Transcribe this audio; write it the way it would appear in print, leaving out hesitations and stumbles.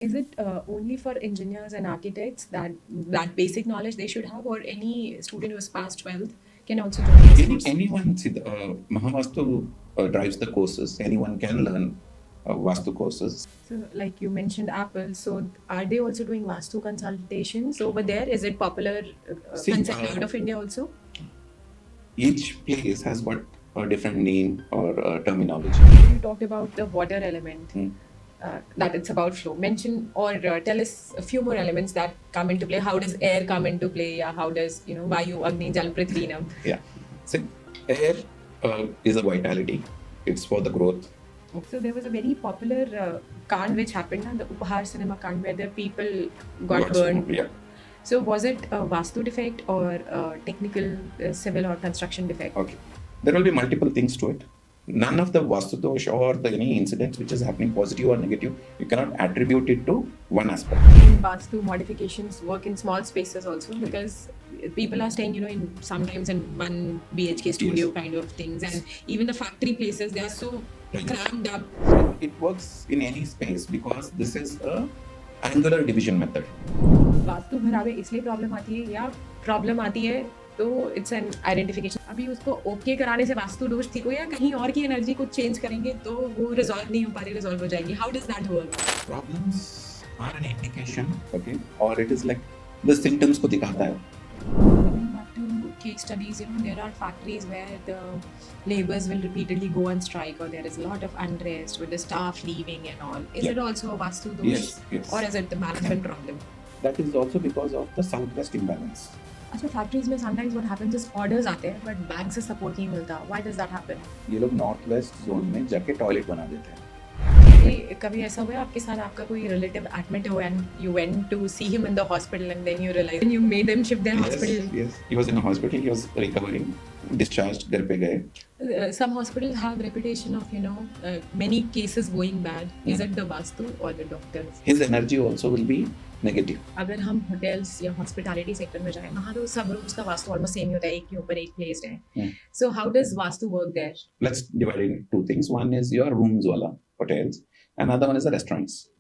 Is it only for engineers and architects that basic knowledge they should have, or any student who has passed 12th can also join this course? Anyone, see, Mahavastu drives the courses. Anyone can learn Vastu courses. So, like you mentioned, Apple. So, are they also doing Vastu consultations over there? Is it popular concept out of India also? Each place has got a different name or terminology. You talked about the water element. That it's about flow. Mention or tell us a few more elements that come into play. How does air come into play? Yeah, how does Vayu, Agni, Jal, Prithvi? Yeah, so air is a vitality. It's for the growth. So there was a very popular Kand which happened, the Upahar cinema Kand, where the people got burned. Yeah. So was it a Vastu defect or a technical, civil or construction defect? Okay, there will be multiple things to it. None of the Vastu dosh or any incidents which is happening, positive or negative, you cannot attribute it to one aspect. Vastu modifications work in small spaces also, because people are staying, in sometimes in 1 BHK studio kind of things, and even the factory places, they are so crammed up. It works in any space because this is a angular division method. Vastu खराब है इसलिए problem आती है, या problem आती है तो it's an identification. अभी उसको ओके कराने से वास्तु दोष ठीक हो, या कहीं और की एनर्जी को चेंज करेंगे तो वो रिजॉल्व नहीं हो पा रही, रिजॉल्व हो जाएगी. How does that work? Problems are an indication, okay, और it is like the symptoms को दिखाता है. Case studies, there are factories where the laborers will repeatedly go on strike, or there is a lot of unrest with the staff leaving and all. Is it also a Vastu dosh? Yes. Or is it the management problem? That is also because of the southwest imbalance. अच्छा, factories में sometimes what happens is orders आते हैं but bank से support नहीं मिलता. Why does that happen? ये लोग north west zone में जाके टॉयलेट बना देते हैं. कभी ऐसा हुआ आपके साथ, आपका कोई रिलेटिव एडमिट हो and you went to see him in the hospital and then you realized and you made him shift their hospital? Yes, he was in a hospital, he was recovering, discharged, घर पे गए. Some hospitals have reputation of many cases going bad. Is it the Vastu or the doctors? His energy also will be negative. अगर हम hotels या hospitality sector में जाएं, वहाँ तो सब रूम्स का वास्तु ऑलमोस्ट सेम ही होता है, एक के ऊपर एक प्लेस्ड है. So how does Vastu work there? Let's divide it into two things. One is your rooms wala hotels, another one is the restaurants.